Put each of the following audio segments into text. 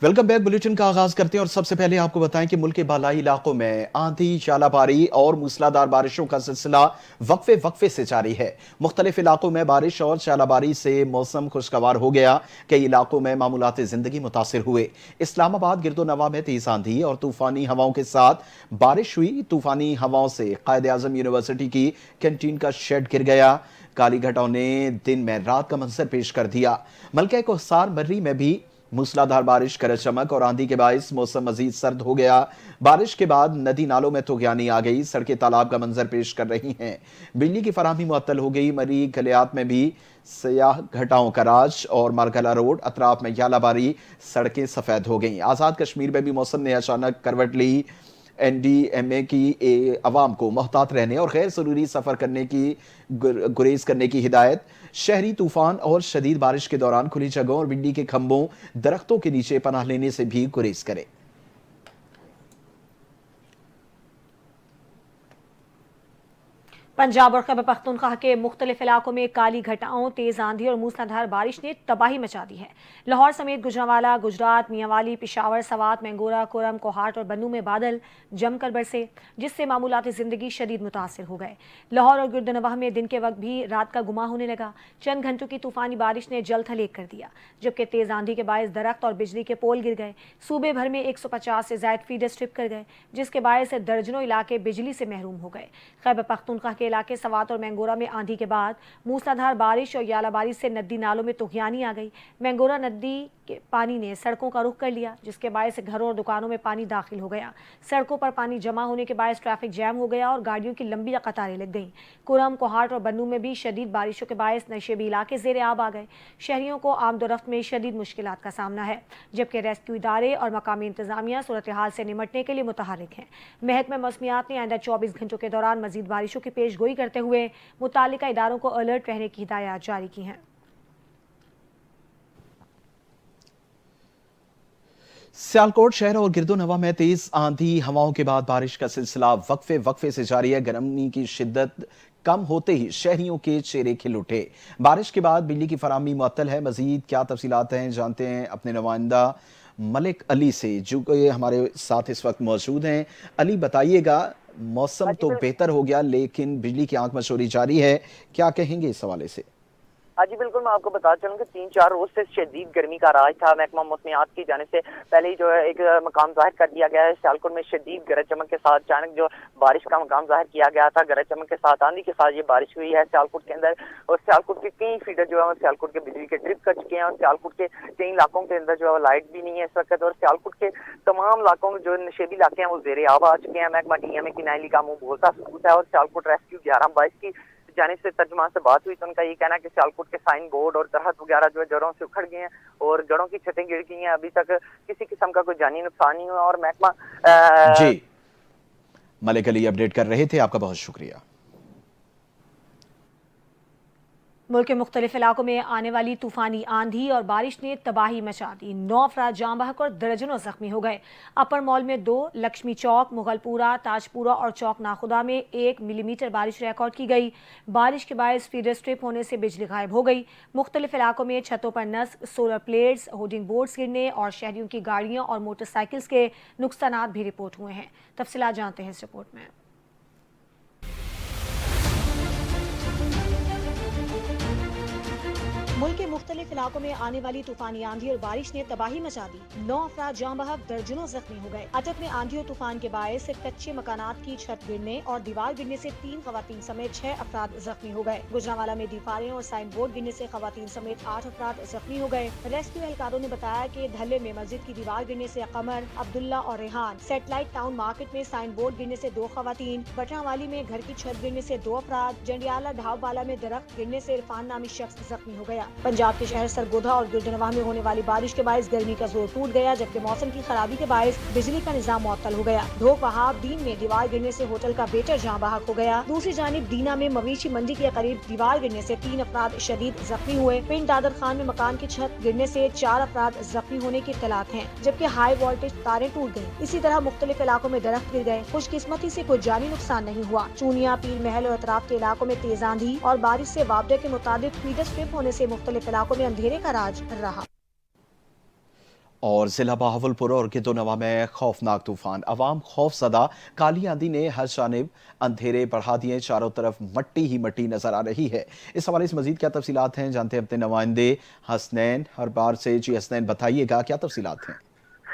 Welcome back. Bulletin का आगाज करते हैं और सबसे पहले आपको बताएं कि मुल्क के बालाई इलाकों में आंधी, झालाबारी और मूसलाधार बारिशों का सिलसिला वक्फे वक्फे से जारी है। मुख्तलिफ इलाकों में बारिश और झालाबारी से मौसम खुशगवार हो गया। कई इलाकों में मामूलात जिंदगी मुतासिर हुए। इस्लामाबाद गिरदोनवा में तेज आंधी और तूफानी हवाओं के साथ बारिश हुई। तूफानी हवाओं से कायद आजम यूनिवर्सिटी की कैंटीन का शेड गिर गया। काली घटाओं ने दिन में रात का मंजर पेश कर दिया। मलका कोहसार मर्री में भी मूसलाधार बारिश, गरज चमक और आंधी के बायस मौसम मजीद सर्द हो गया। बारिश के बाद नदी नालों में तुगयानी आ गई। सड़कें तालाब का मंजर पेश कर रही हैं। बिजली की फराहमी मुअत्तल हो गई। मरी गलियात में भी सयाह घटाओं का राज और मारगला रोड अतराफ में यालाबारी, सड़कें सफेद हो गईं। आजाद कश्मीर में भी मौसम ने अचानक करवट ली। एनडीएमए की अवाम को मोहतात रहने और गैर जरूरी सफर करने की गुरेज करने की हिदायत। शहरी तूफान और शदीद बारिश के दौरान खुली जगहों और बिजली के खंभों, दरख्तों के नीचे पनाह लेने से भी गुरेज करें। पंजाब और खैबर पख्तूनख्वा के मुख्तलिफ इलाकों में काली घटाओं, तेज आंधी और मूसलाधार बारिश ने तबाही मचा दी है। लाहौर समेत गुजरांवाला, गुजरात, मियांवाली, पिशावर, सवात, मैंगोरा, कोरम, कोहाट और बन्नू में बादल जमकर बरसे, जिससे मामूलात जिंदगी शदीद मुतासर हो गए। लाहौर और गिरदोनवाह में दिन के वक्त भी रात का गुमा होने लगा। चंद घंटों की तूफानी बारिश ने जल थल एक कर दिया, जबकि तेज आंधी के बायस दरख्त और बिजली के पोल गिर गए। सूबे भर में 150 से ज्यादा फीडर स्ट्रिप कर गए, जिसके बायस दर्जनों इलाके बिजली से महरूम हो गए। खैबर पख्तूनख्वा के इलाके सवात और मैंगोरा में आंधी के बाद मूसलाधार बारिश और यालाबारी से नदी नालों में तुगयानी आ गई। मैंगोरा नदी के पानी ने सड़कों का रुख कर लिया, जिसके बायस घरों और दुकानों में पानी दाखिल हो गया। सड़कों पर पानी जमा होने के बायस ट्रैफिक जैम हो गया और गाड़ियों की लंबी कतारें लग गईं। कुरम, कोहाट और बन्नू में भी शदीद बारिशों के बायस नशेबी इलाके जेर आब आ गए। शहरियों को आमदोरफ्त में शदीद मुश्किलात का सामना है, जबकि रेस्क्यू इदारे और मकामी इंतजामिया सूरत हाल से निमटने के लिए मुतहरिक हैं। महकमा मौसमियात ने आइंदा 24 घंटों के दौरान मजीद बारिशों की पेश गोई करते हुए मुतालिका इदारों को अलर्ट रहने की हिदायत जारी की हैं। सियालकोट शहर और गिरदोनवा में तेज आंधी हवाओं के बाद बारिश का सिलसिला वक्फे वक्फे से जारी है। गर्मी की शिद्दत कम होते ही शहरियों के चेहरे खिल उठे। बारिश के बाद बिजली की फराहमी मुअत्तल है। मजीद क्या तफसीलात हैं, जानते हैं अपने नुमाइंदा मलिक अली से, जो कि हमारे साथ इस वक्त मौजूद हैं। अली, बताइएगा, मौसम तो बेहतर हो गया लेकिन बिजली की आंख मशोरी जारी है, क्या कहेंगे इस हवाले से? हाँ जी बिल्कुल, मैं आपको बता चलूँ कि 3-4 रोज से शदीद गर्मी का राज था। महकमा मौसमियात की जाने से पहले ही जो है एक मकाम जाहिर कर दिया गया है। सियालकोट में शदीद गरज चमक के साथ अचानक जो बारिश का मकाम जाहिर किया गया था। गरज चमक के साथ आंधी के साथ ये बारिश हुई है सियालकोट के अंदर, और सियालकोट के कई फीडर जो है सियालकोट के बिजली के ट्रिप कर चुके हैं, और सियालकोट के कई इलाकों के अंदर जो है लाइट भी नहीं है इस वक्त, और सियालकोट के तमाम इलाकों में जो नशेबी इलाके हैं वो जेर आब आ चुके हैं। महकमा डीएमए की नाइली का मुंह बोलता सबूत है। और सियालकोट रेस्क्यू 11-22 की जाने से तर्जुमान से बात हुई तो उनका ये कहना है कि सियालकोट के साइन बोर्ड और दरख्त वगैरह जो है जड़ों से उखड़ गए हैं और जड़ों की छतें गिर गई हैं। अभी तक किसी किस्म का कोई जानी नुकसान नहीं हुआ। और महकमा जी, मलिक अली अपडेट कर रहे थे, आपका बहुत शुक्रिया। मुल्क के मुख्तलिफ इलाकों में आने वाली तूफानी आंधी और बारिश ने तबाही मचा दी। 9 अफराद जाँ बहक और दर्जनों जख्मी हो गए। अपर मॉल में 2, लक्ष्मी चौक, मुगलपुरा, ताजपुरा और चौक नाखुदा में 1 मिलीमीटर बारिश रिकॉर्ड की गई। बारिश के बायस फीडर स्ट्रिप होने से बिजली गायब हो गई। मुख्तलिफ इलाकों में छतों पर नस्क, सोलर प्लेट्स, होर्डिंग बोर्ड्स गिरने और शहरियों की गाड़ियों और मोटरसाइकिल्स के नुकसानात भी रिपोर्ट हुए हैं। तफसीलात जानते हैं इस रिपोर्ट में। मुल्क के मुख्तलिफ इलाकों में आने वाली तूफानी आंधी और बारिश ने तबाही मचा दी। 9 अफराद जाँ बहक, दर्जनों जख्मी हो गए। अटक में आंधी और तूफान के बायस कच्चे मकानात की छत गिरने और दीवार गिरने से 3 खवातीन समेत 6 अफराद जख्मी हो गए। गुजरांवाला में दीवारें और साइन बोर्ड गिरने से खवातीन समेत 8 अफराद जख्मी हो गए। रेस्क्यू एहलकारों ने बताया कि धल्ले में मस्जिद की दीवार गिरने से कमर, अब्दुल्ला और रेहान, सेटेलाइट टाउन मार्केट में साइन बोर्ड गिरने से 2 खवातीन, बटरावाली में घर की छत गिरने से 2 अफराद, जंडियाला ढाबवाला में दरख्त गिरने से इरफान नामी शख्स जख्मी हो गया। पंजाब के शहर सरगोधा और गिरदोनवाह में होने वाली बारिश के बायस गर्मी का जोर टूट गया, जबकि मौसम की खराबी के बायस बिजली का निजाम मुअत्तल हो गया। ढोक वहाब दीन में दीवार गिरने से होटल का वेटर जाँ बहक हो गया। दूसरी जानिब दीना में मवेशी मंडी के करीब दीवार गिरने से 3 अफराद शदीद जख्मी हुए। पिंड दादर खान में मकान की छत गिरने से 4 अफराद जख्मी होने की इत्तलात हैं, जबकि हाई वोल्टेज तारें टूट गयी। इसी तरह मुख्तलिफ इलाकों में दरख्त गिर गए। खुशकिस्मती से कोई जानी नुकसान नहीं हुआ। चूनिया, पीर महल और अतराफ के इलाकों में तेज आंधी और बारिश से वाबदे के मुताबिक फीडर स्ट्रिप होने से मुख्तलिफ इलाकों में अंधेरे का राज रहा। और जिला बहावलपुर और गिद्धोनवा में खौफनाक तूफान, अवाम खौफजदा। काली आंधी ने हर जानिब अंधेरे बढ़ा दिए, चारों तरफ मट्टी ही मट्टी नजर आ रही है। इस हवाले से मजीद क्या तफसीलात हैं, जानते हैं अपने नुमाइंदे हसनैन हर बार से। जी हसनैन, बताइएगा क्या तफसीलात हैं।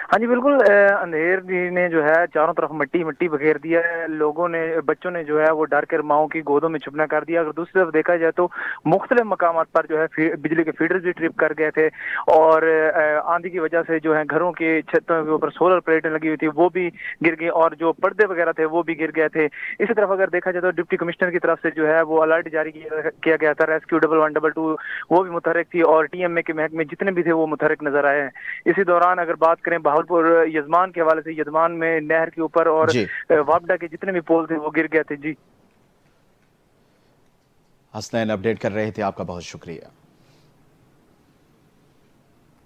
हाँ जी बिल्कुल, अंधेर जी ने जो है चारों तरफ मट्टी मट्टी बखेर दिया है। लोगों ने, बच्चों ने जो है वो डर कर माओं की गोदों में छुपना कर दिया। अगर दूसरी तरफ देखा जाए तो मुख्तलिफ मकामात पर जो है बिजली के फीडर्स भी ट्रिप कर गए थे, और आंधी की वजह से जो है घरों के छतों के ऊपर सोलर प्लेटें लगी हुई थी वो भी गिर गई, और जो पर्दे वगैरह थे वो भी गिर गए थे। इसी तरफ अगर देखा जाए तो डिप्टी कमिश्नर की तरफ से जो है वो अलर्ट जारी किया गया था। रेस्क्यू 1112 वो भी मुतहरक थी, और TMA के महकमे जितने भी थे वो मुतहरक नजर आए हैं। इसी दौरान अगर बात करें बहावलपुर यजमान के हवाले से, यजमान में नहर के ऊपर और जी वापडा के जितने भी पोल थे वो गिर गए थे। जी हसनैन अपडेट कर रहे थे, आपका बहुत शुक्रिया।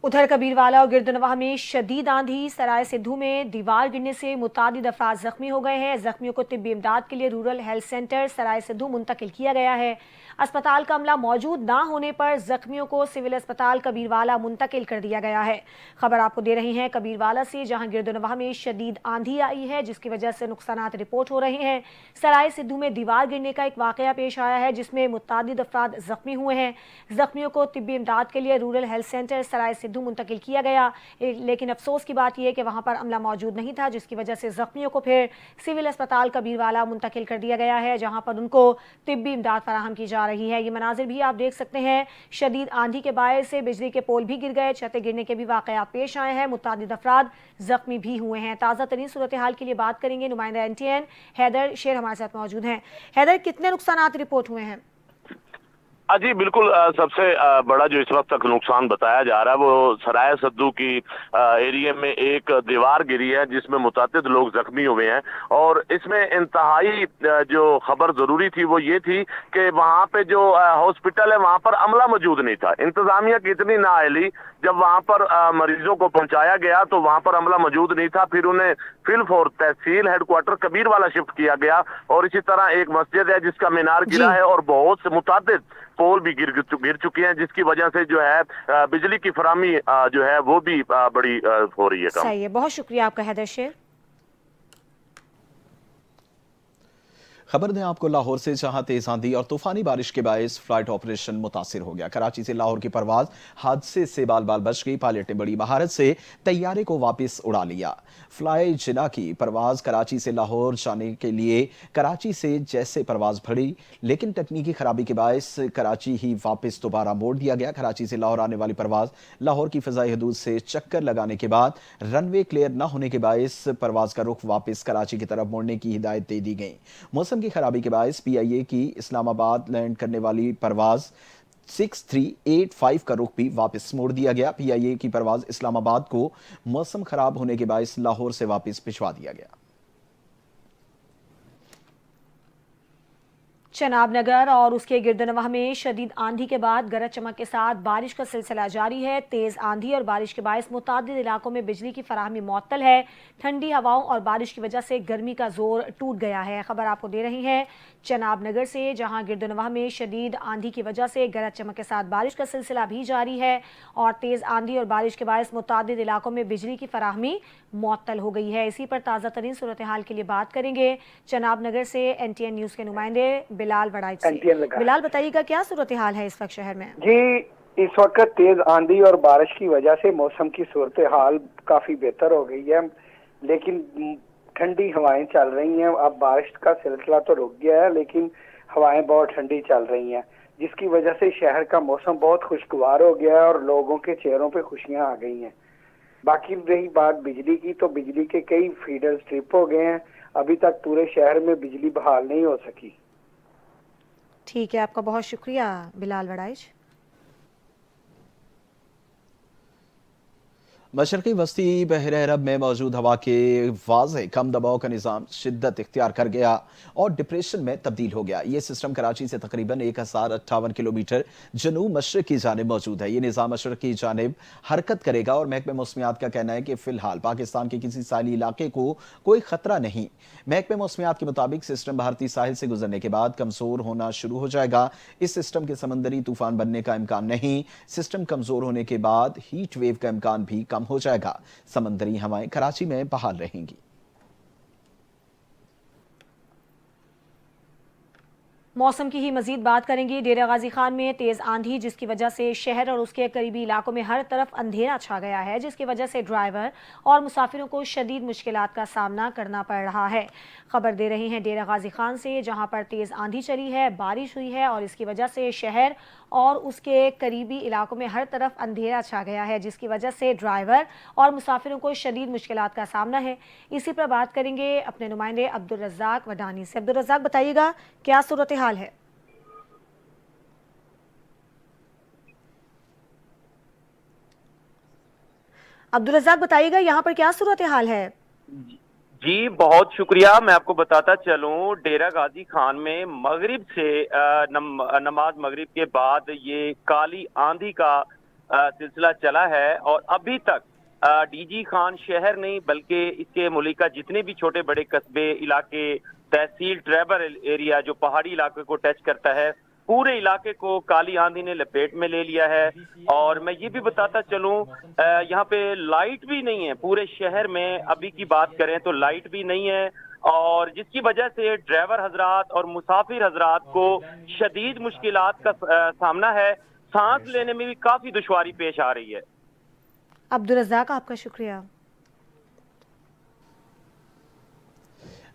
उधर कबीरवाला और गिरदनवाह में शदीद आंधी, सराय सिद्धू में दीवार गिरने से मुतादिद अफराद जख्मी हो गए हैं। जख्मियों को तिब्बी इमदाद के लिए रूरल हेल्थ सेंटर सराय सिद्धू मुंतकिल किया गया है। अस्पताल का अमला मौजूद ना होने पर जख्मियों को सिविल अस्पताल कबीरवाला मुंतकिल कर दिया गया है। खबर आपको दे रही हैं कबीरवाला से, जहां गिरदनवाह में शदीद आंधी आई है जिसकी वजह से नुकसानात रिपोर्ट हो रहे हैं। सराय सिद्धू में दीवार गिरने का एक वाकया पेश आया है जिसमें मुतादिद अफराद जख्मी हुए हैं। जख्मियों को तिब्बी इमदाद के लिए रूरल हेल्थ सेंटर सराय सिद्धू मुंतकिल किया गया, लेकिन अफसोस की बात यह है कि वहां पर अमला मौजूद नहीं था, जिसकी वजह से जख्मियों को फिर सिविल अस्पताल कबीरवाला मुंतकिल कर दिया गया है, जहां पर उनको तिब्बी इमदाद फराहम की जा रही है। ये मनाजिर भी आप देख सकते हैं। शदीद आंधी के बायस से बिजली के पोल भी गिर गए, छतें गिरने के भी वाकयात पेश आए हैं, मुतादिद अफराद जख्मी भी हुए हैं। ताज़ा तरीन सूरत हाल के लिए बात करेंगे, नुमाइंदा NTN हैदर शेर हमारे साथ मौजूद हैं। हैदर, कितने नुकसानात रिपोर्ट हुए हैं? जी बिल्कुल, सबसे बड़ा जो इस वक्त तक नुकसान बताया जा रहा है वो सराय सद्दू की एरिया में एक दीवार गिरी है जिसमें मुतादिद लोग जख्मी हुए हैं। और इसमें इंतहाई जो खबर जरूरी थी वो ये थी कि वहां पे जो हॉस्पिटल है वहां पर अमला मौजूद नहीं था। इंतजामिया की इतनी नाअहली, जब वहां पर मरीजों को पहुंचाया गया तो वहां पर अमला मौजूद नहीं था। फिर उन्हें फिलफोर तहसील हेडक्वार्टर कबीरवाला शिफ्ट किया गया। और इसी तरह एक मस्जिद है जिसका मीनार गिरा है, और बहुत से मुतादिद पोल भी गिर चुके हैं, जिसकी वजह से जो है बिजली की फरामी जो है वो भी बड़ी हो रही है। सही है, बहुत शुक्रिया आपका हैदर शेर। खबर दें आपको लाहौर से, जहां तेज आंधी और तूफानी बारिश के बायस फ्लाइट ऑपरेशन मुतासिर हो गया। कराची से लाहौर की परवाज हादसे से बाल बाल बच गई। पायलट ने बड़ी महारत से तैयारे को वापस उड़ा लिया। फ्लाई जिना की परवाज कराची से लाहौर जाने के लिए कराची से जैसे परवाज भरी, लेकिन तकनीकी खराबी के बायस कराची ही वापस दोबारा मोड़ दिया गया। कराची से लाहौर आने वाली परवाज लाहौर की फिजाई हदूद से चक्कर लगाने के बाद रनवे क्लियर न होने के बायस परवाज का रुख वापस कराची की तरफ मोड़ने की हिदायत दे दी गई। मौसम की खराबी के बायस PIA की इस्लामाबाद लैंड करने वाली परवाज 6385 का रुख भी वापस मोड़ दिया गया। PIA की परवाज इस्लामाबाद को मौसम खराब होने के बायस लाहौर से वापस भिजवा दिया गया। चनाब नगर और उसके गिरदनवाह में शदीद आंधी के बाद गरज चमक के साथ बारिश का सिलसिला जारी है। तेज आंधी और बारिश के बायस मुतादिद इलाकों में बिजली की फराहमी मुअत्तल है। ठंडी हवाओं और बारिश की वजह से गर्मी का जोर टूट गया है। खबर आपको दे रही है चनाब नगर से, जहां गिरदनवाह में शदीद आंधी की वजह से गरज चमक के साथ बारिश का सिलसिला भी जारी है, और तेज आंधी और बारिश के बायस मुतादिद इलाकों में बिजली की फराहमी मुअत्तल हो गई है। इसी पर ताज़ा तरीन सूरत हाल के लिए बात करेंगे चनाब नगर से NTN न्यूज़ के नुमाइंदे बिलाल वड़ाइच से। बिलाल, बताइएगा क्या सूरत हाल है इस वक्त शहर में? जी, इस वक्त तेज आंधी और बारिश की वजह से मौसम की सूरत हाल काफी बेहतर हो गई है, लेकिन ठंडी हवाएं चल रही हैं। अब बारिश का सिलसिला तो रुक गया है, लेकिन हवाएं बहुत ठंडी चल रही हैं, जिसकी वजह से शहर का मौसम बहुत खुशगवार हो गया है और लोगों के चेहरों पे खुशियां आ गई हैं। बाकी रही बात बिजली की, तो बिजली के कई फीडर स्ट्रिप हो गए हैं। अभी तक पूरे शहर में बिजली बहाल नहीं हो सकी। ठीक है, आपका बहुत शुक्रिया बिलाल वड़ाइच। मशरक़ी वस्ती बहर अरब में मौजूद हवा के वाज़े कम दबाव का निज़ाम शिद्दत इख्तियार कर गया और डिप्रेशन में तब्दील हो गया। ये सिस्टम कराची से तकरीबन 1058 किलोमीटर जनूब मशरक़ की जानिब मौजूद है। ये निज़ाम मशरक़ की जानिब हरकत करेगा और महकमे मौसमियात का कहना है कि फ़िलहाल पाकिस्तान के किसी साहिली इलाके को कोई ख़तरा नहीं। महकमे मौसमियात के मुताबिक सिस्टम भारतीय साहिल से गुजरने के बाद कमज़ोर होना शुरू हो जाएगा। इस सिस्टम के समंदरी तूफान बनने का इम्कान नहीं। सिस्टम कमज़ोर होने के बाद हीट वेव का इम्कान भी कम हो जाएगा। समंदरी हवाएं कराची में बहाल रहेंगी। मौसम की ही मजीद बात करेंगे। डेरा गाजी खान में तेज आंधी, जिसकी वजह से शहर और उसके करीबी इलाकों में हर तरफ अंधेरा छा गया है, जिसकी वजह से ड्राइवर और मुसाफिरों को शदीद मुश्किलात का सामना करना पड़ रहा है। खबर दे रहे हैं डेरा गाजी खान से, जहां पर तेज आंधी चली है, बारिश हुई है और इसकी वजह से शहर और उसके करीबी इलाकों में हर तरफ अंधेरा छा गया है, जिसकी वजह से ड्राइवर और मुसाफिरों को शदीद मुश्किलात का सामना है। इसी पर बात करेंगे अपने नुमाइंदे अब्दुल रज़्ज़ाक वडानी से। अब्दुल रज़्ज़ाक, बताइएगा क्या सूरत हाल है? अब्दुल रज़्ज़ाक, बताइएगा यहाँ पर क्या सूरत हाल है? जी बहुत शुक्रिया। मैं आपको बताता चलूं, डेरा गाजी खान में मगरिब से नमाज मगरिब के बाद ये काली आंधी का सिलसिला चला है और अभी तक डीजी खान शहर नहीं बल्कि इसके मुलिका जितने भी छोटे बड़े कस्बे, इलाके, तहसील, ट्राइबल एरिया जो पहाड़ी इलाके को टच करता है, पूरे इलाके को काली आंधी ने लपेट में ले लिया है। और मैं ये भी बताता चलूं, यहाँ पे लाइट भी नहीं है पूरे शहर में। अभी की बात करें तो लाइट भी नहीं है और जिसकी वजह से ड्राइवर हजरात और मुसाफिर हजरात को शदीद मुश्किलात का सामना है। सांस लेने में भी काफी दुश्वारी पेश आ रही है। अब्दुल रज़्ज़ाक, आपका शुक्रिया।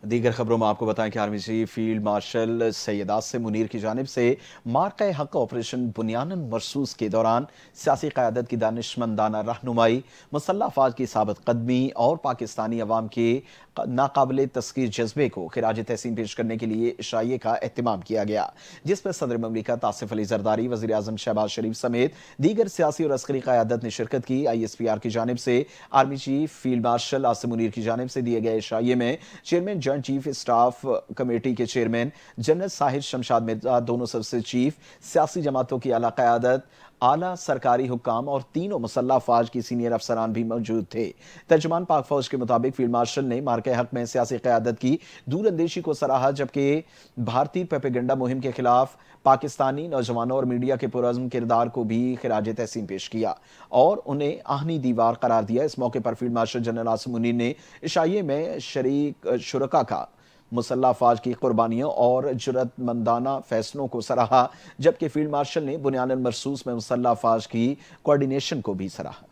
दीगर खबरों में आपको बताएं कि army chief field marshal Syed Asim Munir की जानिब से मार्का हक ऑपरेशन बुनियानन मरसूस के दौरान सियासी क़यादत की दानिशमंदाना रहनुमाई, मुसल्लह अफवाज की साबित कदमी और पाकिस्तानी अवाम के नाकाबिले तस्कीर जज्बे को खिराज तहसीन पेश करने के लिए इशाइये का एहतमाम किया गया, जिसमें सदर ममलिकत आसिफ अली जरदारी, वज़ीर आज़म शहबाज शरीफ समेत दीगर सियासी और अस्करी क़यादत ने शिरकत की। ISPR की जानिब से army chief field marshal Asim Munir की जानिब से दिए गए इशाइये में chairman joint chief staff committee के चेयरमैन जनरल साहिर शमशाद मिर्जा, दोनों सबसे चीफ, सियासी जमातों की आला क़यादत, आला सरकारी हुक्काम और तीनों मुसल्लह अफवाज की सीनियर अफसरान भी मौजूद थे। तर्जुमान पाक फौज के मुताबिक फील्ड मार्शल ने मार्के हक में सियासी क़यादत की दूरअंदेशी को सराहा, जबकि भारतीय प्रोपेगेंडा मुहिम के खिलाफ पाकिस्तानी नौजवानों और मीडिया के पुरअज़्म किरदार को भी खिराज तहसीन पेश किया और उन्हें आहनी दीवार करार दिया। इस मौके पर field marshal general Asim Munir ने इशाइये में शरीक शुरका का मुसल्लह अफवाज की कुर्बानियों और जुर्रतमंदाना फैसलों को सराहा, जबकि फील्ड मार्शल ने बुनियानन मरसूस में मुसल्लह अफवाज की कोऑर्डिनेशन को भी सराहा।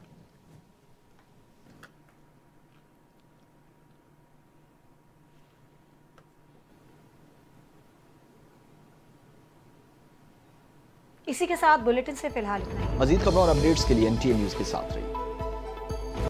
इसी के साथ बुलेटिन से फिलहाल इतना ही। मजीद खबरों और अपडेट्स के लिए NTA न्यूज के साथ रहिए।